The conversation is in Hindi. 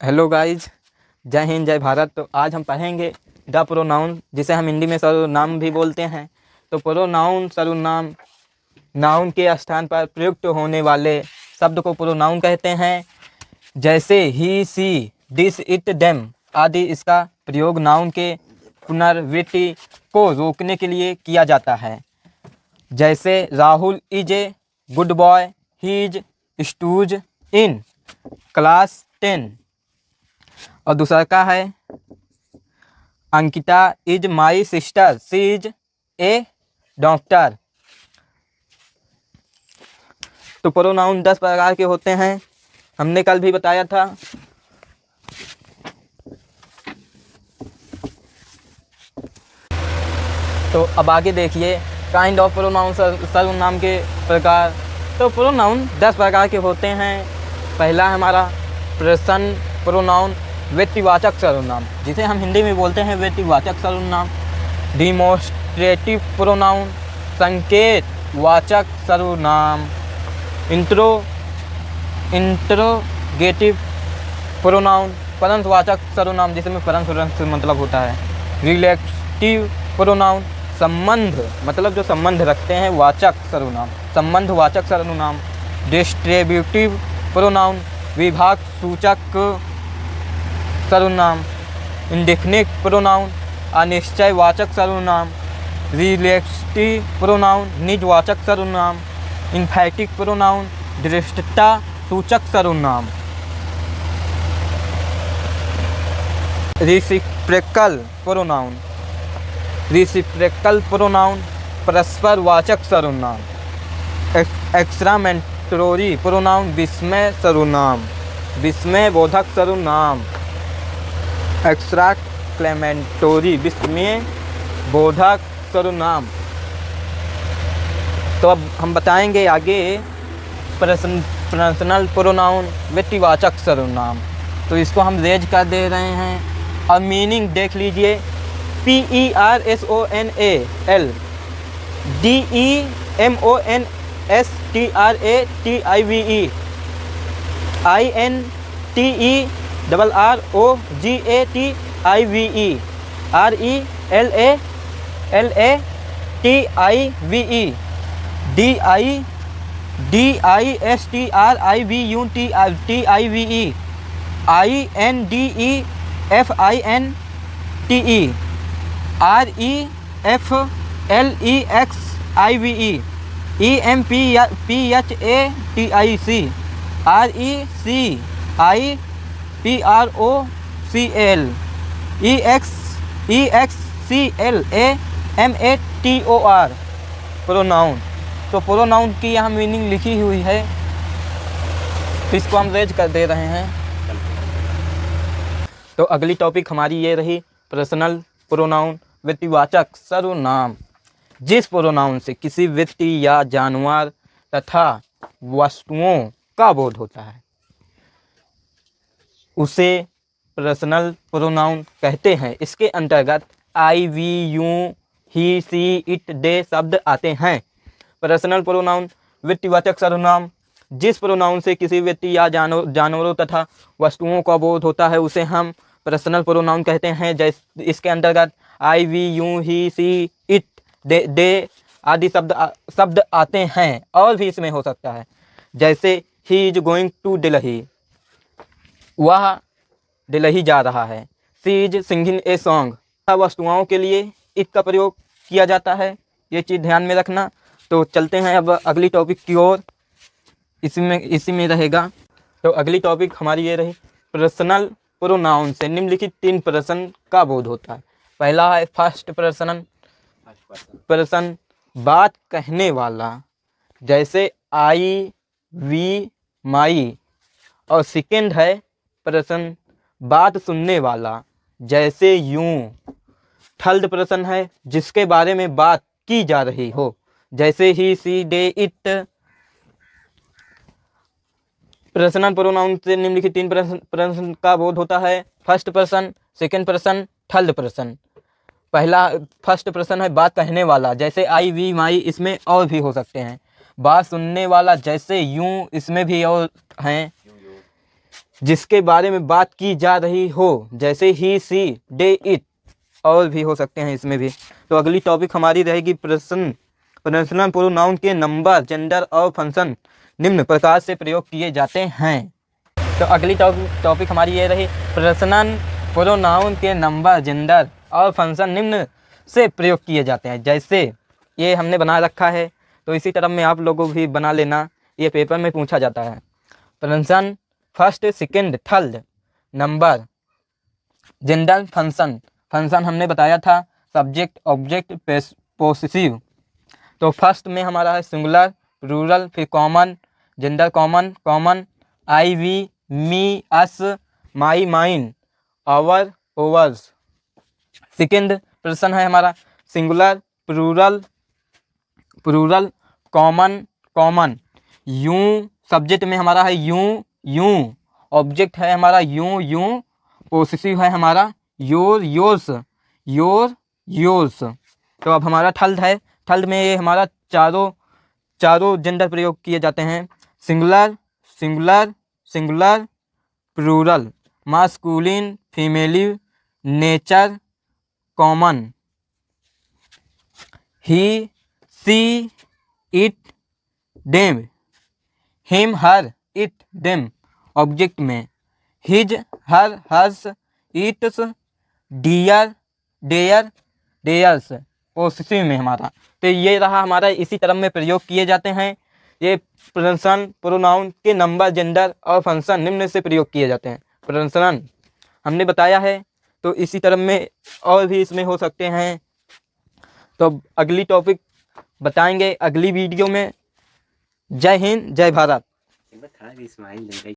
हेलो गाइज, जय हिंद जय भारत। तो आज हम पढ़ेंगे द प्रोनाउन, जिसे हम हिंदी में सर्वनाम भी बोलते हैं। तो प्रोनाउन सर्वनाम नाउन के स्थान पर प्रयुक्त होने वाले शब्द को प्रोनाउन कहते हैं। जैसे ही, सी, दिस, इट, देम आदि, इसका प्रयोग नाउन के पुनरावृत्ति को रोकने के लिए किया जाता है। जैसे Rahul is a good boy, he is studies in class 10। और दूसरा का है Ankita is my sister, she is a doctor. तो प्रोनाउन 10 प्रकार के होते हैं, हमने कल भी बताया था। तो अब आगे देखिए काइंड ऑफ प्रोनाउन, सर्वनाम के प्रकार। तो प्रोनाउन 10 प्रकार के होते हैं। पहला हमारा प्रश्न प्रोनाउन, व्यक्तिवाचक सर्वनाम, जिसे हम हिंदी में बोलते हैं व्यक्तिवाचक सर्वनाम। डिमोस्ट्रेटिव प्रोनाउन, संकेतवाचक सर्वनाम। इंट्रोगेटिव प्रोनाउन, प्रश्नवाचक सर्वनाम, जिसमें प्रश्न से मतलब होता है। रिलेटिव प्रोनाउन, संबंध मतलब जो संबंध रखते हैं, वाचक सर्वनाम, संबंधवाचक सर्वनाम। डिस्ट्रीब्यूटिव प्रोनाउन, विभाग सूचक सर्वनाम। इंडेफिनिट प्रोनाउन, अनिश्चयवाचक सर्वनाम। रिलेटिव प्रोनाउन, निजवाचक सर्वनाम। इम्फैटिक प्रोनाउन, दृष्टता सूचक सर्वनाम। रिसिप्रोकल प्रोनाउन, रिसिप्रोकल प्रोनाउन, परस्परवाचक सर्वनाम। एक्सक्लामेटरी प्रोनाउन, विस्मय सर्वनाम, विस्मय बोधक सर्वनाम। एक्सक्लेमेटरी, विस्मय बोधक सर्वनाम। तो अब हम बताएंगे आगे पर्सनल प्रोनाउन, व्यक्तिवाचक सर्वनाम। तो इसको हम रेज कर दे रहे हैं और मीनिंग देख लीजिए। PERSONAL, DEMONSTRATIVE, INTERROGATIVE, RELATIVE, DISTRIBUTIVE, INDEFINTE, REFLEXIVE, EMPHATIC, RECIPROCL, EXCLAMATOR pronoun. तो प्रोनाउन की यहाँ मीनिंग लिखी हुई है, तो इसको हम रेज कर दे रहे हैं। तो अगली टॉपिक हमारी ये रही पर्सनल प्रोनाउन, व्यक्तिवाचक सर्वनाम। जिस प्रोनाउन से किसी व्यक्ति या जानवर तथा वस्तुओं का बोध होता है, उसे पर्सनल प्रोनाउन कहते हैं। इसके अंतर्गत I, we, you, he, she, it, they शब्द आते हैं। पर्सनल प्रोनाउन, व्यक्तिवाचक सर्वनाम, जिस प्रोनाउन से किसी व्यक्ति या जानवरों तथा वस्तुओं का बोध होता है, उसे हम पर्सनल प्रोनाउन कहते हैं। जैसे इसके अंतर्गत I, we, you, he, she, it, they आदि शब्द आते हैं, और भी इसमें हो सकता है। जैसे he is going to Delhi, वह दिल्ली जा रहा है। She is singing a song, वस्तुओं के लिए इट का प्रयोग किया जाता है, ये चीज़ ध्यान में रखना। तो चलते हैं अब अगली टॉपिक की ओर, इसी में रहेगा। तो अगली टॉपिक हमारी ये रही पर्सनल प्रोनाउन से निम्नलिखित 3 पर्सन का बोध होता है। पहला है फर्स्ट पर्सन, बात कहने वाला, जैसे आई, वी, माई। और सेकेंड है पर्सन बात सुनने वाला, जैसे यूं। थर्ड पर्सन है जिसके बारे में बात की जा रही हो, जैसे ही, सी, दे, इट। पर्सनल प्रोनाउन से निम्नलिखित 3 पर्सन का बोध होता है। First person, second person, third person. पहला फर्स्ट पर्सन है बात कहने वाला, जैसे आई, वी, माई, इसमें और भी हो सकते हैं। बात सुनने वाला, जैसे यूं, इसमें भी और हैं। जिसके बारे में बात की जा रही हो, जैसे ही, सी, डे, इट, और भी हो सकते हैं इसमें भी। तो अगली टॉपिक हमारी रहेगी पर्सनल प्रोनाउन के नंबर, जेंडर और फंक्शन निम्न प्रकार से प्रयोग किए जाते हैं। तो अगली टॉपिक हमारी ये रही, पर्सनल प्रोनाउन के नंबर, जेंडर और फंक्शन निम्न से प्रयोग किए जाते हैं। जैसे ये हमने बना रखा है, तो इसी तरह में आप लोगों भी बना लेना, ये पेपर में पूछा जाता है। Person first, second, third, number, gender, function. Function हमने बताया था सब्जेक्ट, ऑब्जेक्ट, पोसेसिव। तो फर्स्ट में हमारा है सिंगुलर, प्लूरल, फिर common, gender common, common, I, we, me, us, my, mine, our, ours. Second person है हमारा singular, plural, plural, common, common, you. Subject में हमारा है यूं, यूं। ऑब्जेक्ट है हमारा यूं, यूं। पोसेसिव है हमारा योर, योर्स, योर, योर्स। तो अब हमारा थर्ड है, थर्ड में ये हमारा चारों जेंडर प्रयोग किए जाते हैं। Singular, singular, singular, plural, masculine, feminine, neuter, common, he, she, it, them, him, her, it, them. Object में his, her, hers, its, their, their, theirs. Possessive में हमारा, तो ये रहा हमारा, इसी तरह में प्रयोग किए जाते हैं। ये पर्सन प्रोनाउन के नंबर, जेंडर और फंक्शन निम्न से प्रयोग किए जाते हैं। पर्सन हमने बताया है, तो इसी तरह में और भी इसमें हो सकते हैं। तो अगली टॉपिक बताएंगे अगली वीडियो में। जय हिंद, जय भारत।